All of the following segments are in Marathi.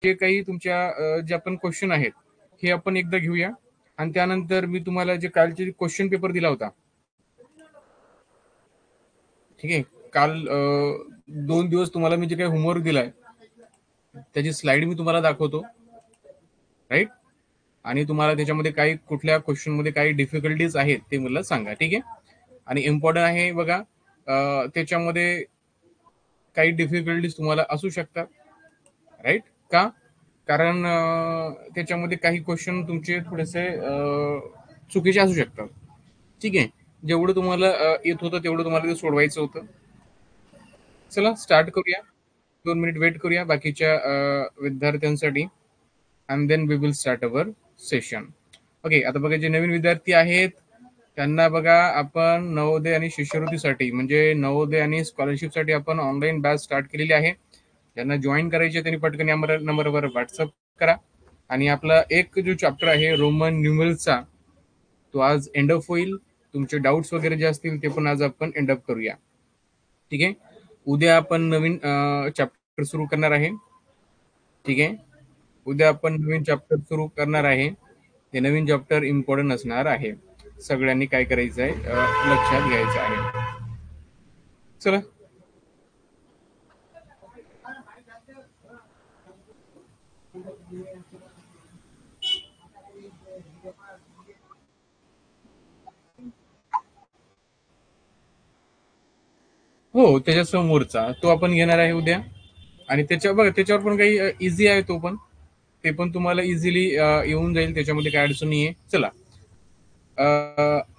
जे काही तुमच्या जे आपण क्वेश्चन आहेत हे आपण एकदा घेऊया आणि त्यानंतर मी तुम्हाला जे कालचे क्वेश्चन पेपर दिला होता, ठीक आहे. काल 2 दिवस तुम्हाला मी जे काही होमवर्क दिलाय त्याची स्लाइड मी तुम्हाला दाखवतो, राईट. आणि तुम्हाला त्याच्यामध्ये काही कुठल्या क्वेश्चन मध्ये काही डिफिकल्टीज आहेत ते मला सांगा, ठीक आहे. आणि इम्पॉर्टंट आहे बघा, त्याच्यामध्ये काही डिफिकल्टीज तुम्हाला असू शकतात, राईट. का? कारण त्याच्यामध्ये काही क्वेश्चन तुमचे थोडेसे चुकीचे असू शकतात, ठीक आहे. जेवढं तुम्हाला येत होतं तेवढं तुम्हाला ते सोडवायचं होतं. चला स्टार्ट करूया. 2 मिनिट वेट करूया बाकीच्या विद्यार्थ्यांसाठी and then we will start our session. Okay, आता बघा जे नवीन विद्यार्थी आहेत त्यांना बघा आपण नवोदय आणि शिष्यवृत्तीसाठी म्हणजे नवोदय आणि स्कॉलरशिपसाठी आपण ऑनलाईन बॅच स्टार्ट केलेली आहे. ज्यांना जॉईन करायचे त्यांनी पटकन या नंबरवर व्हॉट्सअप करा. आणि आपला एक जो चॅप्टर आहे रोमन न्यूमरल्सचा तो आज एंड ऑफ होईल. तुमचे डाऊट्स वगैरे जे असतील ते पण आज आपण एंड अप करूया, ठीक आहे. उद्या आपण नवीन चॅप्टर सुरू करणार आहे, ठीक आहे. उद्या आपण नवीन चॅप्टर सुरू करणार आहे. ते नवीन चॅप्टर इम्पॉर्टंट असणार आहे. सगळ्यांनी काय करायचं आहे लक्षात घ्यायचं आहे. चला. हो, त्याच्या समोरचा तो आपण घेणार आहे उद्या. आणि त्याच्या बघा त्याच्यावर पण काही इझी आहे तो पण, ते पण तुम्हाला इझिली येऊन जाईल, त्याच्यामध्ये काय अडचण नाही आहे. चला.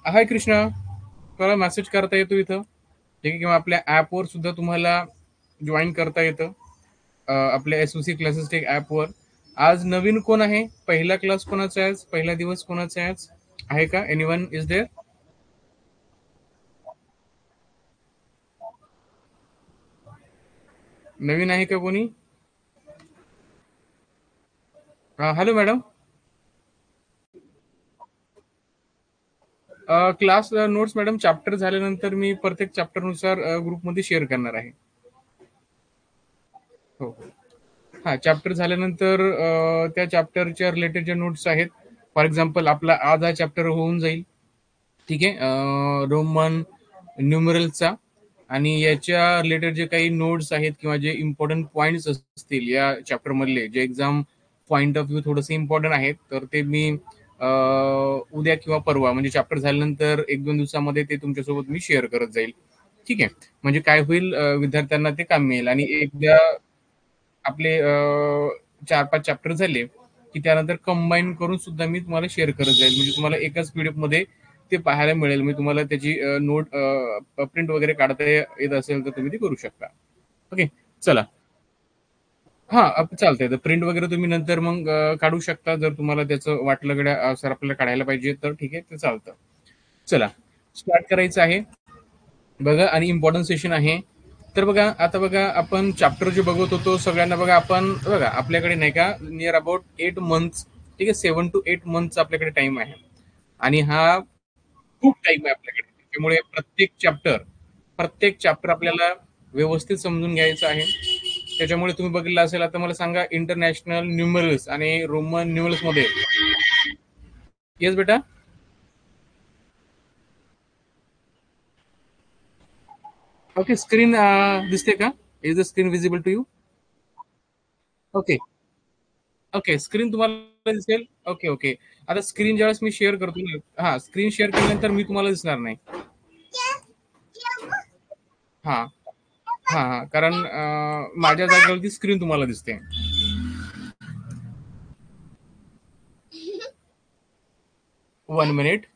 हाय कृष्णा, तुम्हाला मेसेज करता येतो इथं, ठीक आहे. किंवा आपल्या ऍपवर सुद्धा तुम्हाला जॉईन करता येतं, आपल्या एसओसी क्लासेस टेक ऍपवर. आज नवीन कोण आहे? पहिला क्लास कोणाचा आहे? पहिला दिवस कोणाचा आहे? आहे का एनीवन इज देअर? नवीन आहे का कोणी? Hello madam. Class notes madam chapter झाल्यानंतर मी प्रत्येक चॅप्टरनुसार ग्रुपमध्ये शेअर करणार आहे. हो हो. हा, चॅप्टर झाल्यानंतर त्या चॅप्टरच्या रिलेटेड जे नोट्स आहेत, फॉर एक्झाम्पल आपला आज हा चॅप्टर होऊन जाईल, ठीक आहे, रोमन न्यूमरलचा. आणि याच्या रिलेटेड जे काही नोट्स आहेत किंवा जे इम्पॉर्टंट पॉइंट्स असतील या चॅप्टर मधले जे एक्झाम पॉइंट ऑफ व्ह्यू थोडेसे इम्पॉर्टंट आहेत, तर ते मी उद्या किंवा परवा म्हणजे चॅप्टर झाल्यानंतर 1-2 दिवसामध्ये ते तुमच्यासोबत मी शेअर करत जाईल, ठीक आहे. म्हणजे काय होईल, विद्यार्थ्यांना ते काम मिळेल. आणि एकदा आपले 4-5 चॅप्टर झाले की त्यानंतर कंबाईन करून सुद्धा मी तुम्हाला शेअर करत जाईल, म्हणजे तुम्हाला एकाच पीडीएफ मध्ये ते पाहायला मिळेल. मी तुम्हाला त्याची नोट प्रिंट वगैरे काढता येत असेल तर तुम्ही ते करू शकता. ओके. चला. हा, चालतंय. तर प्रिंट वगैरे तुम्ही नंतर मग काढू शकता, जर तुम्हाला त्याचं वाटलं गड्या सर आपल्याला काढायला पाहिजे तर ठीक आहे, ते चालतं. चला स्टार्ट करायचं आहे बघा. आणि इम्पॉर्टंट सेशन आहे. तर बघा आता बघा आपण चॅप्टर जे बघत होतो सगळ्यांना बघा, आपण बघा आपल्याकडे नाही का नियर अबाउट 8 मंथ्स, ठीक आहे, 7 to 8 मंथ्स आपल्याकडे टाइम आहे. आणि हा खूप टाइम आहे आपल्याकडे, त्यामुळे प्रत्येक चॅप्टर आपल्याला व्यवस्थित समजून घ्यायचं आहे. त्याच्यामुळे तुम्ही बघितलं असेल, आता मला सांगा इंटरनॅशनल न्यूमरल्स आणि रोमन न्यूमरल्स मध्ये. येस बेटा. ओके, स्क्रीन दिसते का? Is the screen visible to you? Okay. Okay, screen तुम्हाला दिसेल. Okay okay. आता स्क्रीन ज्यावेळेस मी शेअर करतो ना, हा, स्क्रीन शेअर केल्यानंतर मी तुम्हाला दिसणार नाही. हा हा हा, कारण माझ्या जागेवरती स्क्रीन तुम्हाला दिसते. 1 मिनिट.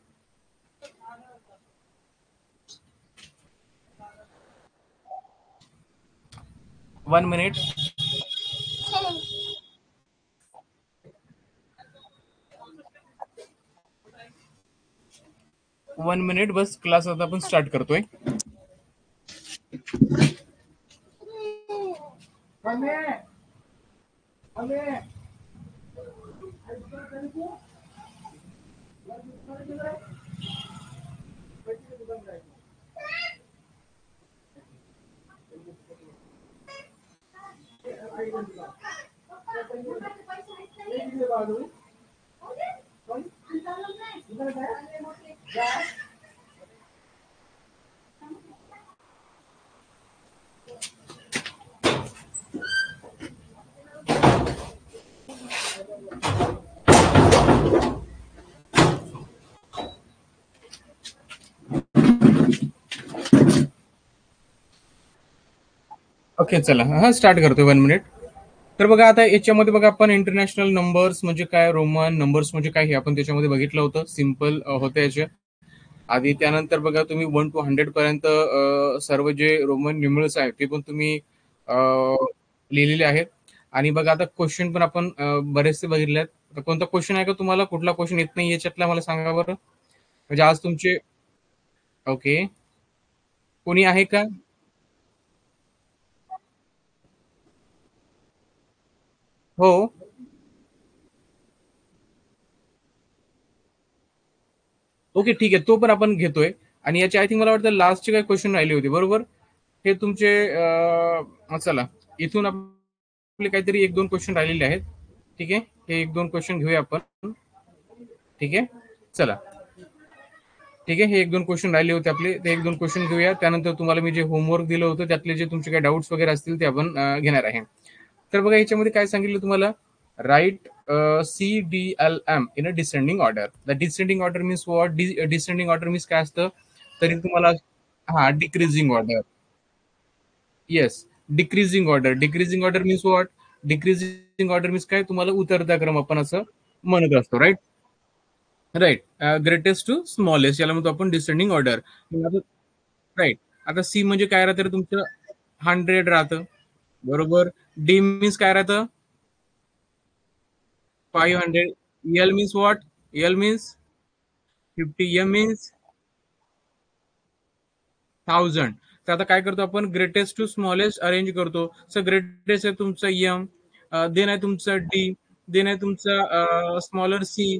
1 मिनिट. 1 मिनिट बस, क्लास आता आपण स्टार्ट करतोय. ओके चला, हा स्टार्ट करतोय 1 मिनिट. तर बघा आता याच्यामध्ये बघा आपण इंटरनॅशनल नंबर्स म्हणजे काय, रोमन नंबर्स म्हणजे काय, हे आपण त्याच्यामध्ये बघितलं होतं. सिम्पल होतं याचे आधी. त्यानंतर बघा तुम्ही 1 to 100 पर्यंत सर्व जे रोमन न्यूमरल्स आहेत ते पण तुम्ही लिहिलेले आहेत. आणि बघा आता क्वेश्चन पण आपण बरेचसे बघितले आहेत. तर कोणता क्वेश्चन आहे का तुम्हाला, कुठला क्वेश्चन येत नाही याच्यातला मला सांगा बरं. म्हणजे आज तुमचे ओके, कोणी आहे का? हो. ओके ठीक आहे, तो पण आपण घेतोय. आणि याची आय थिंक मला वाटतं लास्टचे काही क्वेश्चन राहिले होते बरोबर. हे तुमचे चला, इथून आपले काहीतरी 1-2 क्वेश्चन राहिलेले आहेत. ठीक आहे, हे 1-2 क्वेश्चन घेऊया आपण. ठीक आहे, चला. ठीक आहे, हे 1-2 क्वेश्चन राहिले होते आपले, ते 1-2 क्वेश्चन घेऊया. त्यानंतर तुम्हाला मी जे होमवर्क दिलं होतं त्यातले जे तुमचे काही डाऊट्स वगैरे असतील ते आपण घेणार आहे. तर बघा याच्यामध्ये काय सांगितलं तुम्हाला, right CDLM in a descending order. The descending order means what, descending order means काय असतं, तरी तुम्हाला हा decreasing order. Yes, decreasing order means what, decreasing order means काय, तुम्हाला उतरता क्रम आपण असं म्हणत असतो. Right. Right. Greatest to smallest याला म्हणतो आपण डिसेंडिंग ऑर्डर. राईट. आता सी म्हणजे काय राहतं रे तुमचं, 100 राहतं. बरोबर. डी मीन्स काय राहतं, 500. L means what, L means 50. M means 1000. तर आता काय करतो आपण, ग्रेटेस्ट टू स्मॉलेस्ट अरेंज करतो. सो ग्रेटेस्ट आहे तुमचं एम, देन आहे तुमचं डी, देन आहे तुमचं smaller C,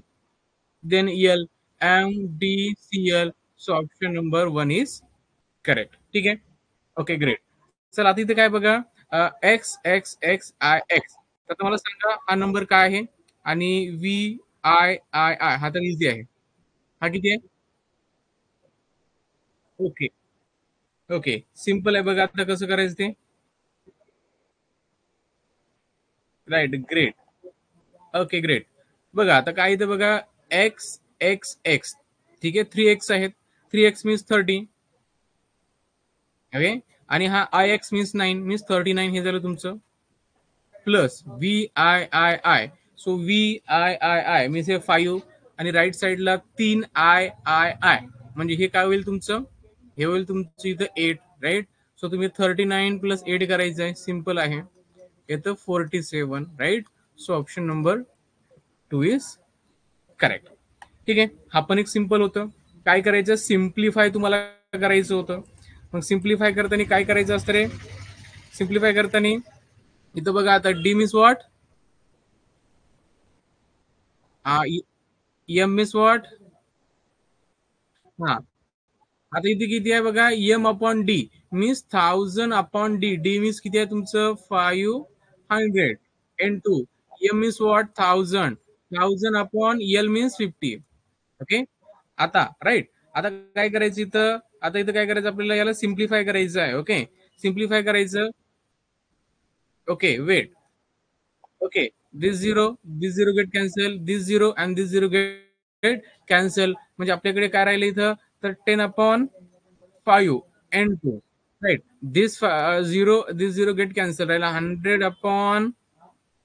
then L, M D C L. So option number 1 is correct. ठीक आहे. Okay great. चल आता इथे काय बघा, X X X I X. तर आता मला सांगा हा नंबर काय आहे. आणि व्ही आय आय आय हा तर इझी आहे. हा किती आहे? ओके. ओके सिम्पल आहे बघा. आता कसं करायचं ते. Right great. Okay great. बघा आता काय इथे बघा, एक्स एक्स एक्स. ठीक आहे, 3x आहेत. 3x means 30. ओके. आणि हा आय एक्स मीन्स 9 मीन्स 39. हे झालं तुमचं. Plus V I I I. So V I I I means हे 5. आणि राईट साईडला 3 आय आय आय. म्हणजे हे काय होईल तुमचं, हे होईल तुमचं इथं 8. राईट. सो तुम्ही 39 + 8 करायचं आहे. सिम्पल आहे. येतं 47. Right. So option number 2 is correct. ठीक आहे, हा पण एक सिम्पल होतं. काय करायचं, सिम्प्लिफाय तुम्हाला करायचं होतं. मग सिम्प्लिफाय करताना काय करायचं असतं रे, सिम्प्लिफाय करताना इथं बघा आता D means what, M means what. हा. आता इथे किती आहे बघा, M upon D means 1000 upon D. D means किती आहे तुमचं 500. Into M means what 1000. 1000 upon L means 50. Okay. आता राईट. आता काय करायचं इथं, आता इथं काय करायचं आपल्याला, याला सिम्प्लिफाय करायचं आहे. ओके. सिम्प्लिफाय करायचं. Okay wait. Okay. This zero get cancel, this zero and this zero get cancel. म्हणजे आपल्याकडे काय राहिलं इथं, तर 10 upon 5 into. Right. This zero get cancel राहिला 100 अपॉन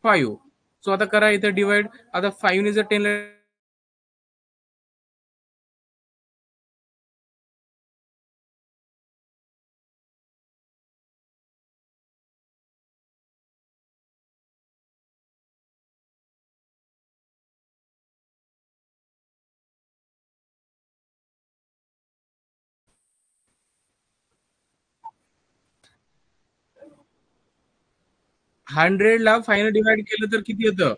5. सो आता करा इथं डिवाइड. आता 5 ने जर 10 100ला 5 ने डिवाइड केलं तर किती येतं.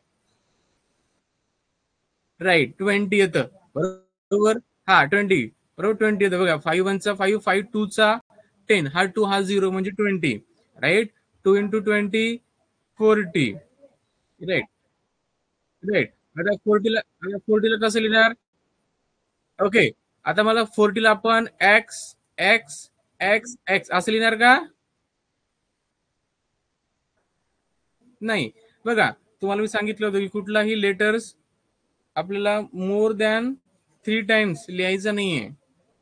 राईट 20 येतं. बरोबर. हा 20. बरोबर 20 येतं बघा. 5 1 चा 5, 5 2 चा 10, हा 2 हा 0 म्हणजे 20. राईट. 2 × 20 40. Right, right. आता 40ला कसं लिहिणार? ओके. आता मला 40ला आपण एक्स एक्स एक्स एक्स असं लिहिणार का? नाही. बघा, तुम्हाला मी सांगितलं होतं की कुठलाही लेटर्स आपल्याला मोर दॅन 3 टाइम्स लिहायचा नाहीये.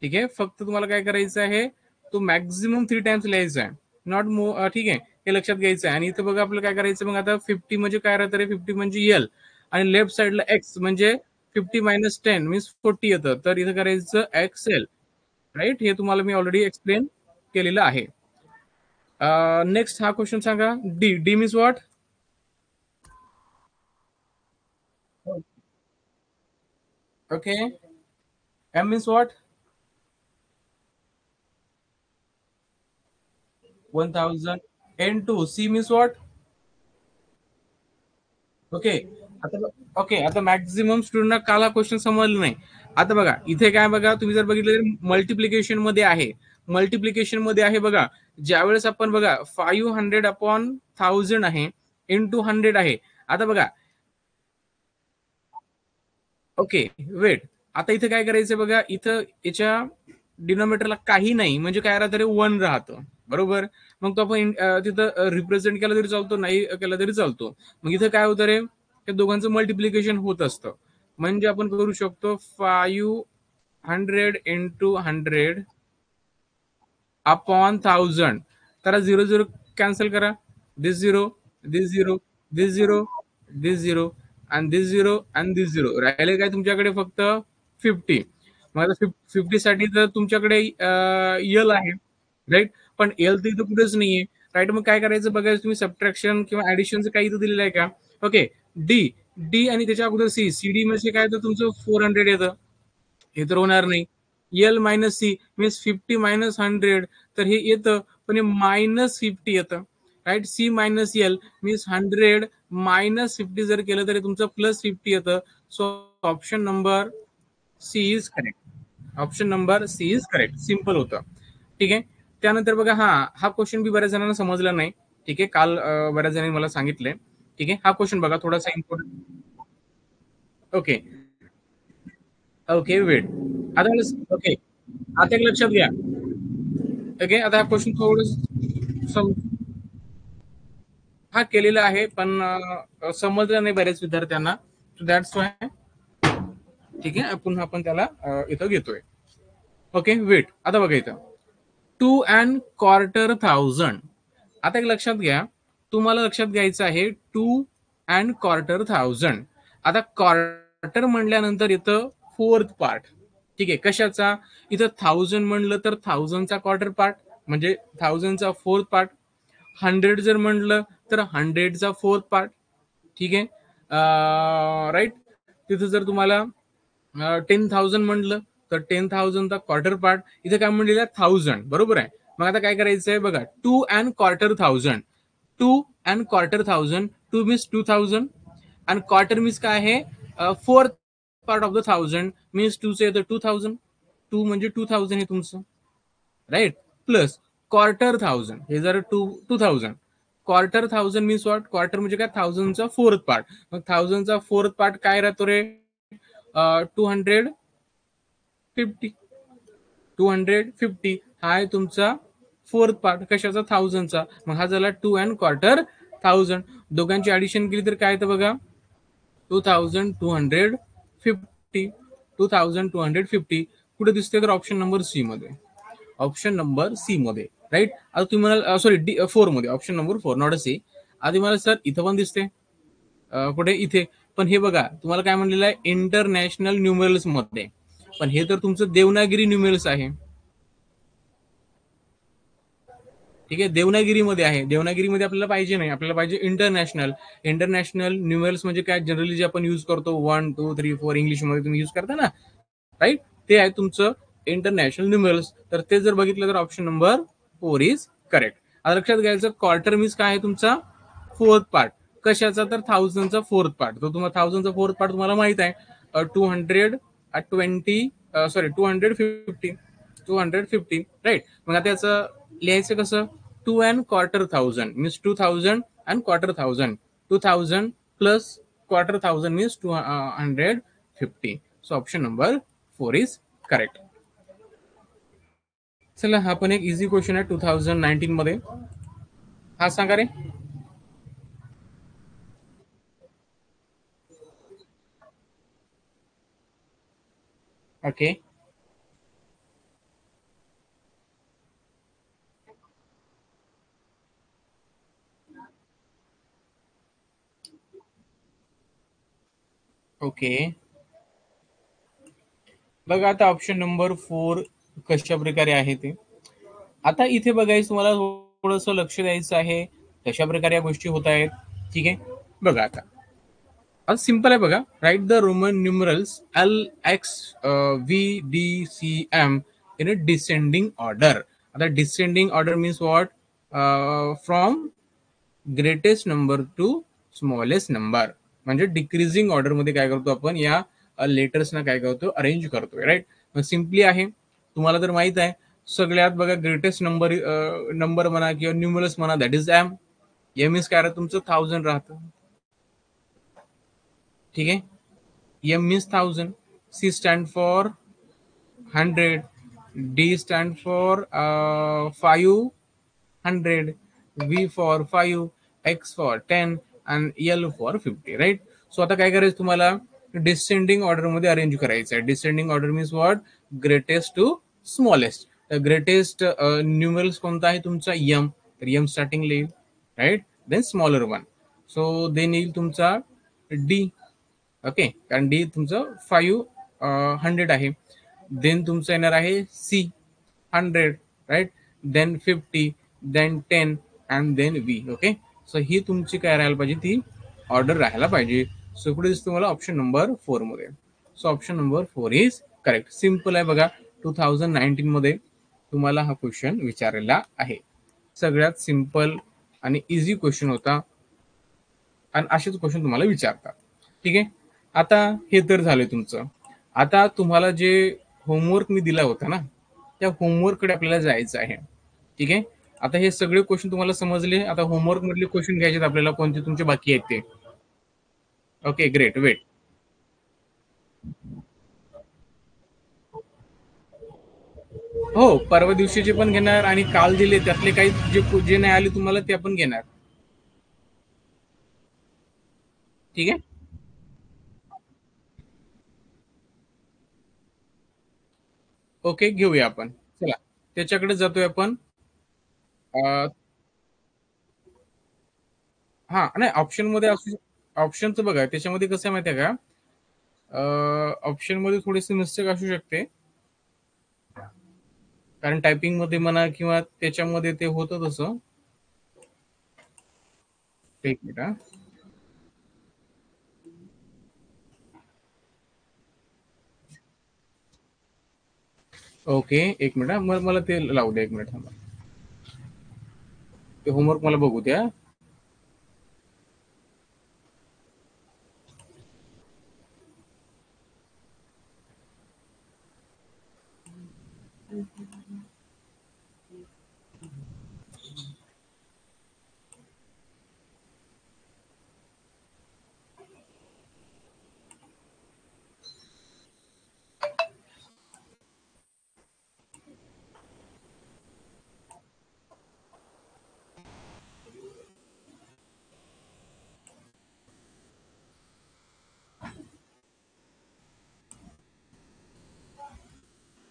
ठीक आहे, फक्त तुम्हाला काय करायचं आहे, तो मॅक्झिमम 3 टाइम्स लिहायचा आहे, नॉट मोर. ठीक आहे, हे लक्षात घ्यायचं आहे. आणि इथं बघा आपलं काय करायचं मग आता 50 म्हणजे काय राहतं रे? 50 म्हणजे एल आणि लेफ्ट साइडला एक्स म्हणजे 50 - 10 मीन्स 40 येतं. तर इथं करायचं एक्सेल. राईट, हे तुम्हाला मी ऑलरेडी एक्सप्लेन केलेलं आहे. नेक्स्ट हा क्वेश्चन सांगा. D D means what? Okay. M means what? 1000. N2. C means what? Okay. Okay, आता मॅक्झिमम स्टुडंटना काल हा क्वेश्चन समजलं नाही. आता बघा इथे काय बघा, तुम्ही जर बघितलं तर मल्टिप्लिकेशन मध्ये आहे. मल्टिप्लिकेशन मध्ये आहे बघा. ज्यावेळेस आपण बघा 500/1000 आहे, इंटू 100 आहे. आता बघा, ओके, वेट. आता इथे काय करायचं बघा, इथं याच्या डिनोमिनेटरला काही नाही म्हणजे काय राहतं रे? 1 राहतं. बरोबर. मग तो आपण तिथं रिप्रेझेंट केला तरी चालतो, नाही केला तरी चालतो. मग इथं काय होतं रे? त्या दोघांचं मल्टिप्लिकेशन होत असतं. म्हणजे आपण करू शकतो 500 × 100 अपॉन 1000. तर 0 0 कॅन्सल करा. दिस 0, दिस 0, दिस 0, दिस 0 आणि दिस 0 आणि दिस 0 राहिले काय तुमच्याकडे? फक्त 50. मग आता 50 साठी तर तुमच्याकडे यल आहे, राईट. पण एल तर इथं कुठेच नाहीये, राईट. मग काय करायचं बघायचं, तुम्ही सबट्रॅक्शन किंवा ऍडिशनचं काही इथं दिलेलं आहे का? ओके. डी डी आणि त्याच्या अगोदर सी. सी डी म्हणजे काय? तर तुमचं 400 येतं. हे तर होणार नाही. L minus C means 50 - 100. तर हे येतं, पण हे -50 येतं. Right. C minus L means 100 - 50 जर केलं तरी तुमचं +50 येतं. So option number C is correct. Option number C is correct. Simple होतं. ठीक आहे. त्यानंतर बघा, हा हा क्वेश्चन बी बऱ्याच जणांना समजला नाही. ठीक आहे, काल बऱ्याच जणांनी मला सांगितलंय. ठीक आहे, हा क्वेश्चन बघा थोडासा इम्पॉर्टंट. ओके. Okay, wait. आता ओके, आता एक लक्षात घ्या. ओके, आता हा क्वेश्चन थोडं हा केलेला आहे, पण समजलं नाही बऱ्याच विद्यार्थ्यांना. So that's why. ठीक आहे, पुन्हा आपण त्याला इथं घेतोय. Okay, wait. आता बघा इथं 2¼ थाउजंड. आता एक लक्षात घ्या, तुम्हाला लक्षात घ्यायचं आहे 2¼ थाउजंड. आता क्वार्टर म्हणल्यानंतर इथं फोर्थ पार्ट. ठीक आहे, कशाचा? इथं 1000 म्हणलं तर 1000चा क्वार्टर पार्ट म्हणजे 1000चा फोर्थ पार्ट. 100 जर म्हणलं तर 100चा फोर्थ पार्ट. ठीक आहे, राईट. तिथं जर तुम्हाला 10,000 म्हटलं तर 10,000चा क्वार्टर पार्ट. इथे काय म्हणलेलं आहे? 1000. बरोबर आहे. मग आता काय करायचं आहे बघा, 2¼ थाउजंड. 2¼ थाउजंड. 2 मीन्स 2000 आणि क्वार्टर मीन्स काय आहे? Fourth part of the 1000 means 2 येतं 2000. 2 म्हणजे 2000 हे तुमचं, राईट. प्लस क्वार्टर 1000 हे जर 2000. Quarter 1000 means what? क्वार्टर म्हणजे काय? 1000चा फोर्थ पार्ट. मग 1000चा फोर्थ पार्ट काय राहतो रे? 250. 250 हा आहे तुमचा फोर्थ पार्ट. कशाचा? 1000चा. मग हा झाला 2¼ थाउजंड. दोघांची ऍडिशन केली तर काय येतं बघा? 2250. 2250 कुठे दिसते? तर ऑप्शन नंबर सी मध्ये. ऑप्शन नंबर सी मध्ये, राईट. आता तुम्ही म्हणाल सॉरी डी 4 मध्ये, option number 4 not a C. आधी मला सर इथं पण दिसते. कुठे? इथे. पण हे बघा तुम्हाला काय म्हणलेलं आहे? इंटरनॅशनल न्यूमेरल्स मध्ये. पण हे तर तुमचं देवनागिरी न्यूमेरल्स आहे. ठीक आहे, देवनागिरीमध्ये आहे. देवनागिरीमध्ये आपल्याला पाहिजे नाही, आपल्याला पाहिजे इंटरनॅशनल. इंटरनॅशनल न्यूमेरल्स म्हणजे काय? जनरली जे आपण युज करतो 1 2 3 4 इंग्लिशमध्ये तुम्ही युज करता ना, राईट. ते आहे तुमचं इंटरनॅशनल न्यूमेरल्स. तर ते जर बघितलं तर ऑप्शन नंबर 4 इज करेक्ट. आता लक्षात घ्यायचं, क्वार्टर मीन्स काय आहे तुमचा? Fourth part. कशाचा? तर 1000चा फोर्थ पार्ट. तो तुम्हाला 1000चा फोर्थ पार्ट तुम्हाला माहित आहे 220 सॉरी 250. 250, राईट. मग आता याचं लिहायचं कसं? 2¼ थाउजंड मीन्स 2000 आणि quarter 1000. 2000 plus quarter thousand means 250. So option number 4 is correct. चला हा पण एक इझी क्वेश्चन आहे 2019 मध्ये. हा सांगा रे. ओके. ओके. बघा आता ऑप्शन नंबर 4 कशा प्रकारे आहे ते. आता इथे बघायचं तुम्हाला थोडस लक्ष द्यायचं आहे कशा प्रकारे या गोष्टी होत आहेत. ठीक आहे. बघा आता सिंपल आहे बघा. Write the Roman numerals L X V D C M in a descending order. आता descending order means what, from greatest number to smallest number. म्हणजे डिक्रीजिंग ऑर्डर मध्ये काय करतो आपण या लेटर्सना काय करतो अरेंज करतोय. राईट. मग सिम्पली आहे तुम्हाला तर माहित आहे सगळ्यात बघा ग्रेटेस्ट नंबर नंबर म्हणा किंवा न्यूमरल्स म्हणा that is M. M is काय राहतं तुमचं 1000 राहतं. ठीक आहे. M means 1000, C stand for 100, D stand for 500, V for 5, X for 10 and L for 50. Right. So आता काय करायचं तुम्हाला डिसेंडिंग ऑर्डर मध्ये अरेंज करायचं आहे. Descending order means what, greatest to smallest. Greatest numerals कोणता आहे तुमचा एम, तर एम स्टार्टिंग येईल. Right. Then smaller one. So then येईल तुमचा डी. ओके. कारण डी तुमचं 500 आहे. देन तुमचं येणार आहे C 100. Right. Then 50, then 10 and then V. Okay. So ही तुमची काय राहायला पाहिजे ती ऑर्डर राहायला पाहिजे. सो पुढे दिसतो मला ऑप्शन नंबर 4 मध्ये. So option number 4 is correct. Simple आहे बघा. 2019 मध्ये तुम्हाला हा क्वेश्चन विचारलेला आहे. सगळ्यात सिम्पल आणि इझी क्वेश्चन होता आणि असेच क्वेश्चन तुम्हाला विचारतात. ठीक आहे. आता हे तर झालं तुमचं. आता तुम्हाला जे होमवर्क मी दिला होता ना त्या होमवर्ककडे आपल्याला जायचं आहे. ठीक आहे. आता हे सगळे क्वेश्चन तुम्हाला समजले. आता होमवर्क मधले क्वेश्चन घ्यायचे आपल्याला कोणते तुमचे बाकी आहेत ते. Okay great. वेट. हो परवा दिवशीचे पण घेणार आणि काल दिले त्यातले काही जे जे नाही आले तुम्हाला ते पण घेणार. ठीक आहे. ओके घेऊया आपण. चला त्याच्याकडे जातोय आपण. हा नाही ऑप्शन मध्ये असू. ऑप्शनचं बघा त्याच्यामध्ये कसं आहे माहिती आहे का, ऑप्शन मध्ये थोडीशी मिस्टेक असू शकते. कारण टायपिंग मध्ये म्हणा किंवा त्याच्यामध्ये ते होतं तसं. एक मिनिट हा. ओके एक मिनिट हा. मला ते लावू द्या एक मिनिट थांबा. ते होमवर्क मला बघू द्या.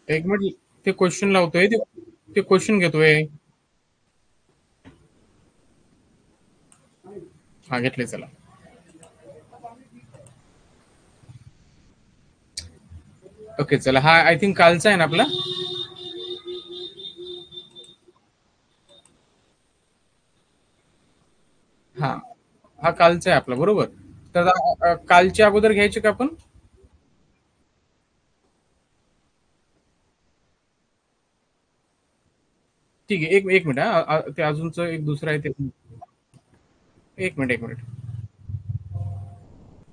एक मिनिट. ते क्वेश्चन लावतोय ते क्वेश्चन घेतोय. हा घेतले चला. ओके चला हा आय थिंक कालचा आहे ना आपला. हा हा कालचा आहे आपला बरोबर. तर कालच्या अगोदर घ्यायचे का आपण. ठीक आहे. एक एक मिनिट हा. ते अजूनच एक दुसरं आहे ते. एक मिनिट एक मिनिट.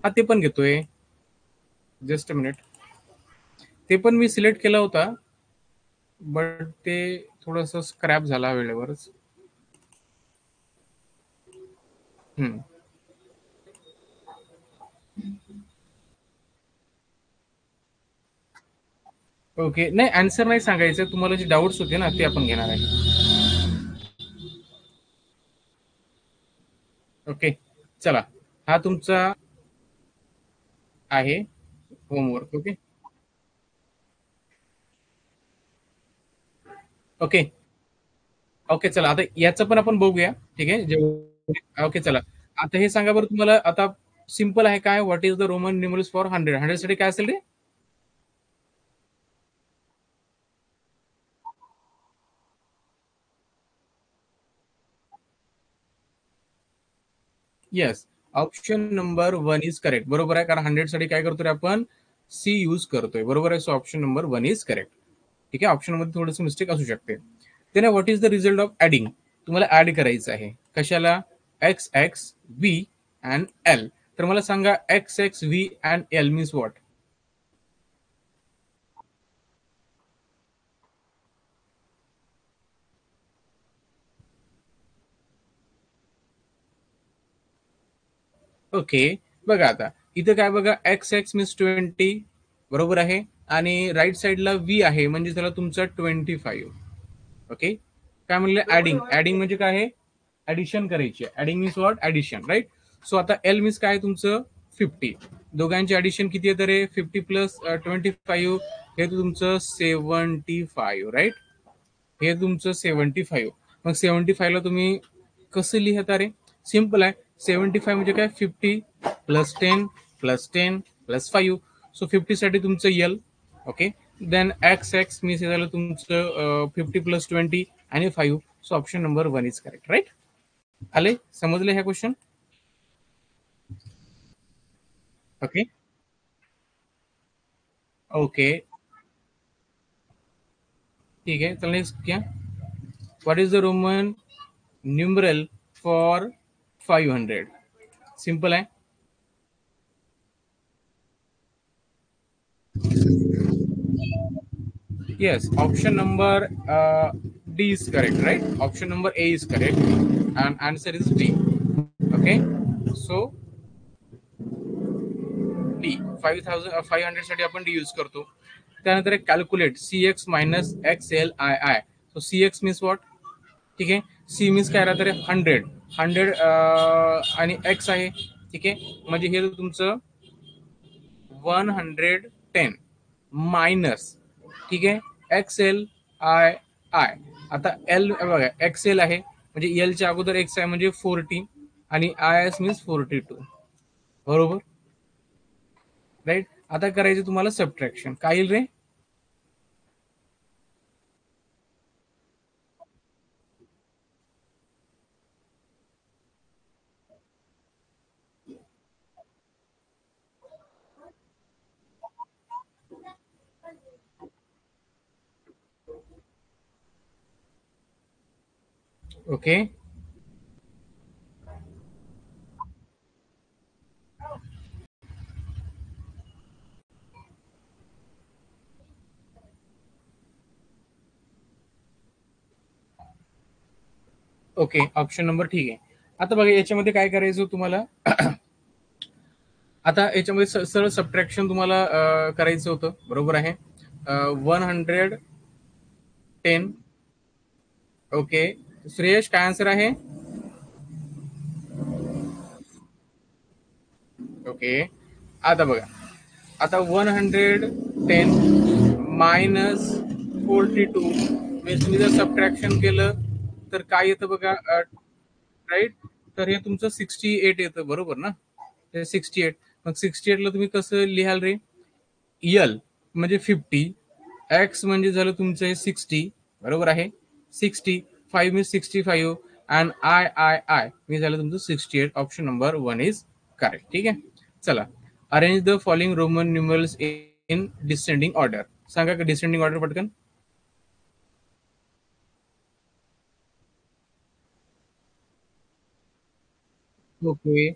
हा ते पण घेतोय. Just a minute. ते पण मी सिलेक्ट केला होता बट ते थोडस स्क्रॅप झाला वेळेवरच. हम्म. ओके, नाही आन्सर नाही सांगायचं, तुम्हाला जे डाऊट्स होते ना ते आपण घेणार आहे. ओके, चला, हा तुमचा आहे होमवर्क. ओके. ओके. ओके, चला आता याचं पण आपण बघूया. ठीक आहे, ओके, चला. आता हे सांगा बरं तुम्हाला, आता सिम्पल आहे काय, what is the Roman numerals for 100 साठी काय असेल रे? Yes, option number one is correct. बरोबर आहे, कारण 100 साठी काय करतोय आपण, सी यूज करतोय. बरोबर आहे, so option number one is correct. ठीक आहे, ऑप्शन मध्ये थोडंसं मिस्टेक असू शकते. त्याने what is the result of adding, तुम्हाला ऍड करायचं आहे कशाला, x x V and L. तर मला सांगा, x x V and L means what? Okay, बघा आता इथं काय बघा, एक्स एक्स मीन्स 20, बरोबर आहे, आणि राईट साईडला व्ही आहे म्हणजे त्याला तुमचा 25. ओके, काय म्हणलं, ऍडिंग. ऍडिंग म्हणजे काय आहे, ऍडिशन करायची. Adding means what, addition, right. So आता एल मीन्स काय तुमचं 50. दोघांचे ऍडिशन किती आहे तर 50 प्लस 25, हे तुमचं 75, राईट. हे तुमचं 75. मग 75 ला तुम्ही कसं लिहिता रे? सिम्पल आहे. 75 म्हणजे काय, 50 प्लस 10 प्लस 10 प्लस 5. सो 50 साठी तुमचं L. Okay, then X X means हे झालं तुमचं 50 प्लस 20 आणि 5. So option number one is correct, right. आले, समजले ह्या क्वेश्चन? ओके. ओके, ठीक आहे, चला नेक्स्ट घ्या. What is the Roman numeral for 500? Simple आहे. Yes, option number D is correct, right? Option number A is correct, and answer is D. Okay, so D 5,500 साठी आपण D यूज करतो. त्यानंतर एक calculate CX minus XLII. So CX means what? ठीक आहे, C मीन्स काय राहतं रे, 100 आणि X आहे. ठीक आहे, म्हणजे हे तुमचं 110 मायनस, ठीक आहे, XLII. आता एल बघा, XL आहे म्हणजे एलच्या अगोदर एक्स आहे म्हणजे 40, आणि आय एस मीन्स 42. बरोबर, राईट. आता करायचं तुम्हाला सबट्रॅक्शन. काय येईल रे? ओके. ओके, ऑप्शन नंबर ठीक आहे. आता बघा याच्यामध्ये काय करायचं तुम्हाला. आता याच्यामध्ये सरळ सबट्रॅक्शन तुम्हाला करायचं होतं. बरोबर आहे, 110. ओके, श्रेयश काय आन्सर आहे? ओके, आता बघा, आता 110 मायनस 42 म्हणजे तुम्ही जर सबट्रॅक्शन केलं तर काय येतं बघा, राईट. तर हे तुमचं 68 येतं, बरोबर ना? ते 68. मग 68 ला तुम्ही कसं लिहाल रे? यल म्हणजे 50, एक्स म्हणजे झालं तुमचं हे 60, बरोबर आहे, 60, 5 means 65, and I I I मी झालं तुमचं 68. Option number one is correct. ठीक आहे, चला. Arrange the following Roman numerals in descending order. सांगा का डिसेंडिंग ऑर्डर पटकन. Okay,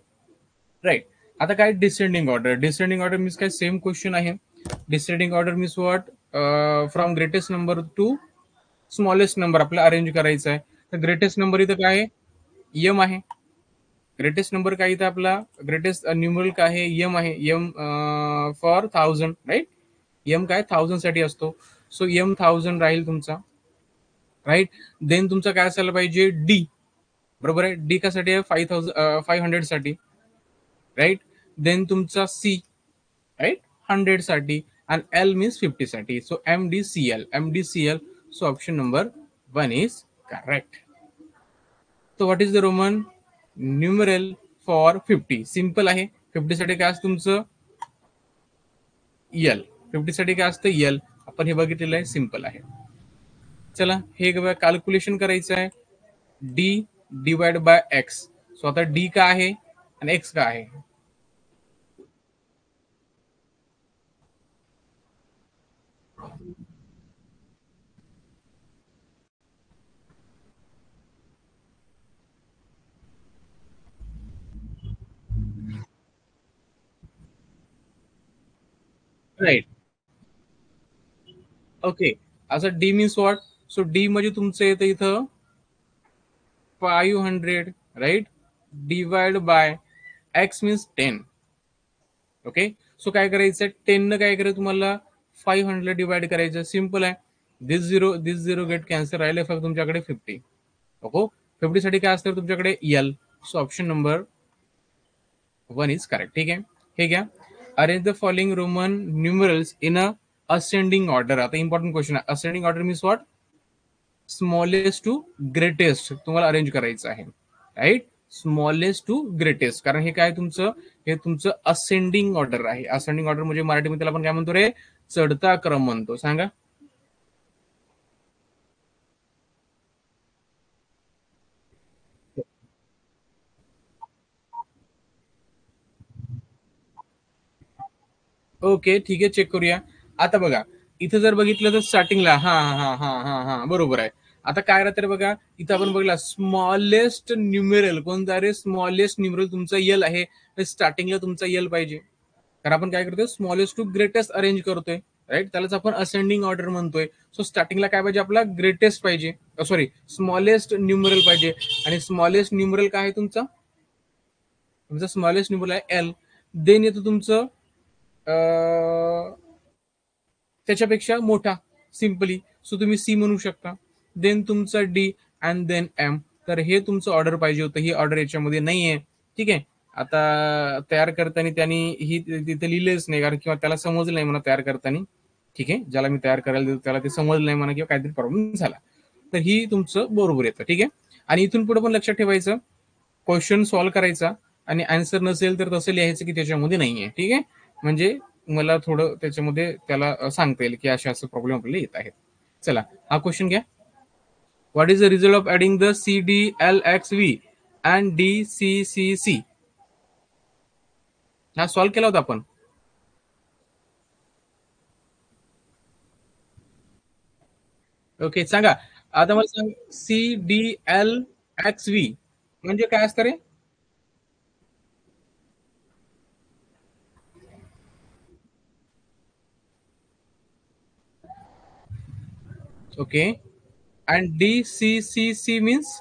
right. आता काय descending order, descending order means काय, सेम क्वेश्चन आहे. Descending order means what, from greatest number to smallest number आपल्याला अरेंज करायचं आहे. तर ग्रेटेस्ट नंबर इथं काय आहे, यम आहे. ग्रेटेस्ट नंबर काय इथं आपला, ग्रेटेस्ट न्यूमरल काय आहे, यम आहे. M for 1000, right. एम काय 1000 साठी असतो. सो एम 1000 राहील तुमचा. राईट. देन तुमचा काय असायला पाहिजे डी. बरोबर आहे. डी कासाठी आहे 500 साठी. राईट. देन तुमचा सी. राईट. 100 साठी. आणि एल मीन्स 50 साठी. So MDCL. MDCL. So option number 1 is correct. So what is the Roman numeral for 50? Simple आहे. 50 साठी काय असतं तुमचं एल. 50 साठी काय असतं एल. आपण हे बघितलेलं आहे. सिंपल आहे. चला हे कॅल्क्युलेशन करायचं आहे. D divide by X. So आता डी का आहे आणि एक्स का आहे. राईट. ओके. असं D means what. So D म्हणजे तुमचं येतं इथं 500. Right. Divide by X means 10. Okay. So काय करायचं 10 न काय करायचं तुम्हाला 500 डिवाइड करायचं. सिंपल आहे. दिस झिरो गेट कॅन्सर राहिले फक्त तुमच्याकडे 50. ओके. 50 साठी काय असतं तुमच्याकडे L. So option number 1 is correct. ठीक आहे. हे घ्या. Arrange the following Roman numerals in a ascending order. आता इम्पॉर्टंट क्वेश्चन आहे. Ascending order means what. Smallest to greatest तुम्हाला अरेंज करायचं आहे. राईट. Smallest to greatest. कारण हे काय तुमचं हे तुमचं असेंडिंग ऑर्डर आहे. असेंडिंग ऑर्डर म्हणजे मराठीमध्ये आपण काय म्हणतो रे चढता क्रम म्हणतो. सांगा. ओके. ठीक आहे. चेक करूया. आता बघा इथं जर बघितलं तर स्टार्टिंगला हा हा हा हा हा बरोबर आहे. आता काय राहतं बघा इथं आपण बघला स्मॉलेस्ट न्यूमेरल कोणता रे स्मॉलेस्ट न्यूमेरल तुमचा यल आहे. स्टार्टिंगला तुमचा यल पाहिजे. कारण आपण काय करतोय स्मॉलेस्ट टू ग्रेटेस्ट अरेंज करतोय. राईट. त्यालाच आपण असेंडिंग ऑर्डर म्हणतोय. सो स्टार्टिंगला काय पाहिजे आपला ग्रेटेस्ट पाहिजे. सॉरी स्मॉलेस्ट न्यूमरल पाहिजे. आणि स्मॉलेस्ट न्यूमरल काय आहे तुमचा स्मॉलेस्ट न्यूमरल आहे एल. देन येतो तुमचं त्याच्यापेक्षा मोठा सिंपली. सो तुम्ही सी म्हणू शकता. देन तुमचा डी अँड देन एम. तर हे तुमचं ऑर्डर पाहिजे होतं. ही ऑर्डर याच्यामध्ये नाहीये. ठीक आहे. आता तयार करताना त्यांनी ही तिथे लिहिलेच नाही कारण किंवा त्याला समजलं नाही म्हणा तयार करताना. ठीक आहे. ज्याला मी तयार करायला देतो त्याला ते समजलं नाही म्हणा किंवा काहीतरी प्रॉब्लेम झाला. तर ही तुमचं बरोबर येतं. ठीक आहे. आणि इथून पुढे पण लक्षात ठेवायचं क्वेश्चन सॉल्व्ह करायचा आणि आन्सर नसेल तर तसं लिहायचं की त्याच्यामध्ये नाहीये. ठीक आहे. म्हणजे मला थोडं त्याच्यामध्ये त्याला सांगता येईल की असे असं प्रॉब्लेम आपल्याला येत आहेत. चला हा क्वेश्चन घ्या. What is the result of adding the CDLXV and DCCC. हा सॉल्व्ह केला होता आपण. ओके. सांगा. आता मला सांग CDLXV म्हणजे काय असतं रे. Okay. And DCCC means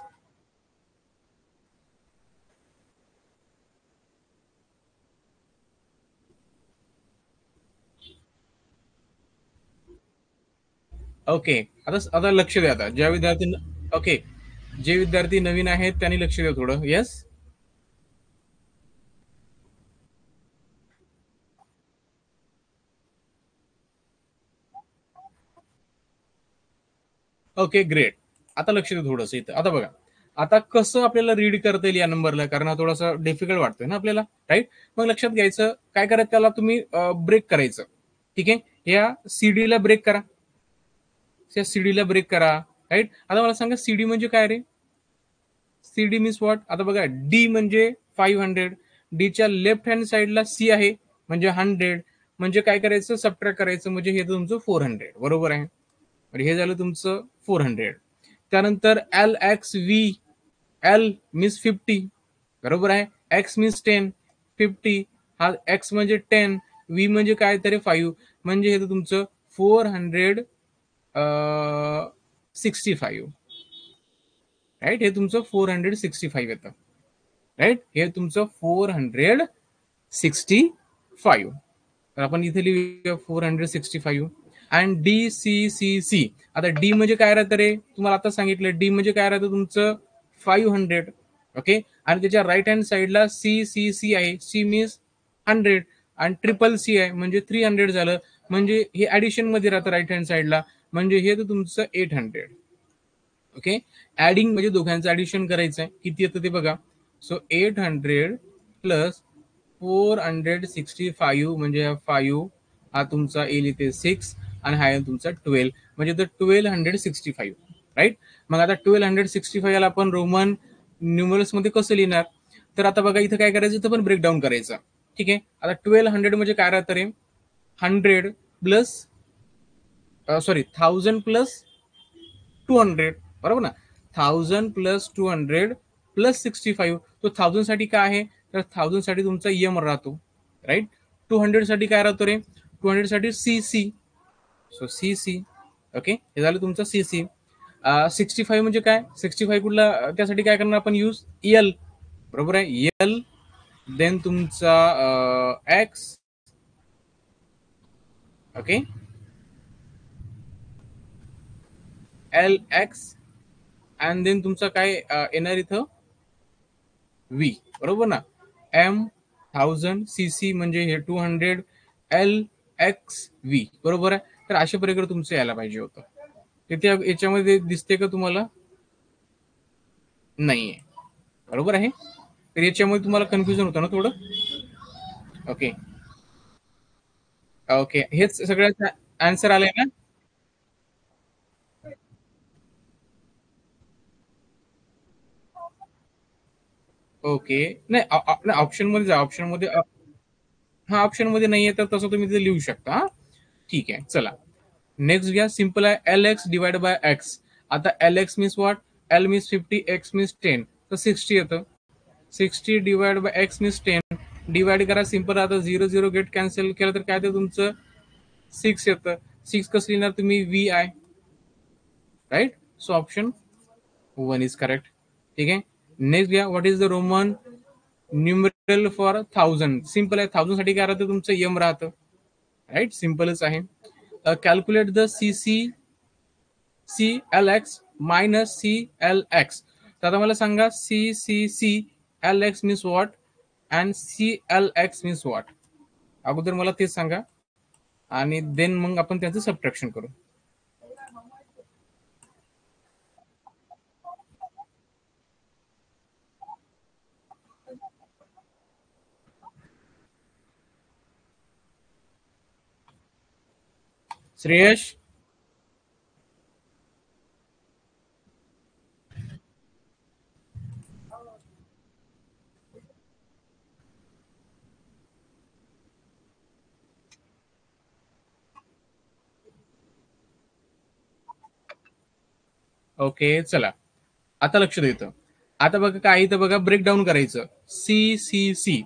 okay. आता लक्ष द्या. आता ज्या विद्यार्थी ओके जे विद्यार्थी नवीन आहेत त्यांनी लक्ष द्या थोडं. येस. ओके. ग्रेट. आता लक्ष द्या थोडंसं इथं. आता बघा आता कसं आपल्याला रीड करता येईल या नंबरला कारण हा थोडासा डिफिकल्ट वाटतोय ना आपल्याला. राईट. मग लक्षात घ्यायचं काय करायचं त्याला तुम्ही ब्रेक करायचं. ठीक आहे. या सीडीला ब्रेक करा. त्या सीडीला ब्रेक करा. राईट. आता मला सांगा सीडी म्हणजे काय रे. CD means what. आता बघा डी म्हणजे 500. डीच्या लेफ्ट हँड साईडला सी आहे म्हणजे 100. म्हणजे काय करायचं सबट्रॅक्ट करायचं म्हणजे हे तुमचं 400. बरोबर आहे. हे झालं तुमचं 400. त्यानंतर LXV. L means 50. बरोबर आहे. X means 10. 50. हा एक्स म्हणजे 10. व्ही म्हणजे काय तरी 5. म्हणजे हे तुमचं 465. राईट. हे तुमचं 465 येतं. राईट. हे तुमचं 465. तर आपण इथे लिहूया 465. And DCCC. आता डी म्हणजे काय राहतं रे, तुम्हाला आता सांगितलं. डी म्हणजे काय राहतं तुमचं 500. ओके. आणि त्याच्या राईट हँड साईडला CCC आहे. सी मीन्स 100 आणि ट्रिपल सी आहे म्हणजे 300 झालं. म्हणजे हे ऍडिशन मध्ये राहतं राईट हँड साईडला, म्हणजे हे तर तुमचं 800. ओके. ऍडिंग म्हणजे दोघांचं ऍडिशन करायचं आहे. किती येतं ते बघा. सो 800 प्लस 465 म्हणजे 5 हा तुमचा येईल इथे 6 आणि हा आहे तुमचा 12 म्हणजे तर 1265. राईट. मग आता 1265 याला आपण रोमन न्यूमरल्स मध्ये कसं लिहिणार. तर आता बघा इथं काय करायचं, इथं पण ब्रेकडाऊन करायचं. ठीक आहे. आता 1200 म्हणजे काय राहतं रे, 100 प्लस सॉरी 1000 प्लस 200. बरोबर ना. 1000 प्लस 200 प्लस 65. तो 1000 साठी काय आहे, तर 1000 साठी तुमचा यम राहतो. राईट. 200 साठी काय राहतो रे, 200 साठी CC. So CC. ओके. हे झालं तुमचं CC. 65 म्हणजे काय, 65 कुठला, त्यासाठी काय करणार आपण यूज, यल. बरोबर आहे. यल देन तुमचा X. Okay. LX and then तुमचा काय येणार इथं, V. बरोबर ना. M 1000 CC म्हणजे हे 200 LXV. बरोबर आहे. तर अशा प्रकारे तुमचं यायला पाहिजे होतं. तिथे याच्यामध्ये दिसते का तुम्हाला, नाहीये. बरोबर आहे. तर याच्यामुळे तुम्हाला कन्फ्युजन होतं ना थोडं. ओके. ओके. हेच सगळ्यात आन्सर आलंय ना. ओके. नाही ऑप्शन मध्ये जा. ऑप्शन मध्ये हा ऑप्शन मध्ये नाहीये तर तसं तुम्ही ते लिहू शकता. हा ठीक आहे. चला नेक्स्ट घ्या. सिंपल आहे. LX divide by x. आता LX means what, L means 50, X means 10, तर 60 येतं. 60 divide by X means 10. Divide करा. सिंपल. आता 0 0 गेट कॅन्सल केलं तर काय येतं तुमचं 6 येतं. 6 कसं लिहिणार तुम्ही, VI. Right. So option 1 is correct. ठीक आहे. नेक्स्ट घ्या. What is the Roman numeral for 1000. Simple आहे. 1000 साठी काय राहतं तुमचं, यम राहतं. राईट. सिंपलच आहे. Calculate the CLX minus CLX. तर आता मला सांगा CLX means what and CLX means what. अगोदर मला तेच सांगा आणि देन मग आपण त्याचं सबट्रॅक्शन करू. श्रेयश. ओके. चला आता लक्ष द्यायचं. आता बघा काय इथं बघा, ब्रेकडाऊन करायचं. CCC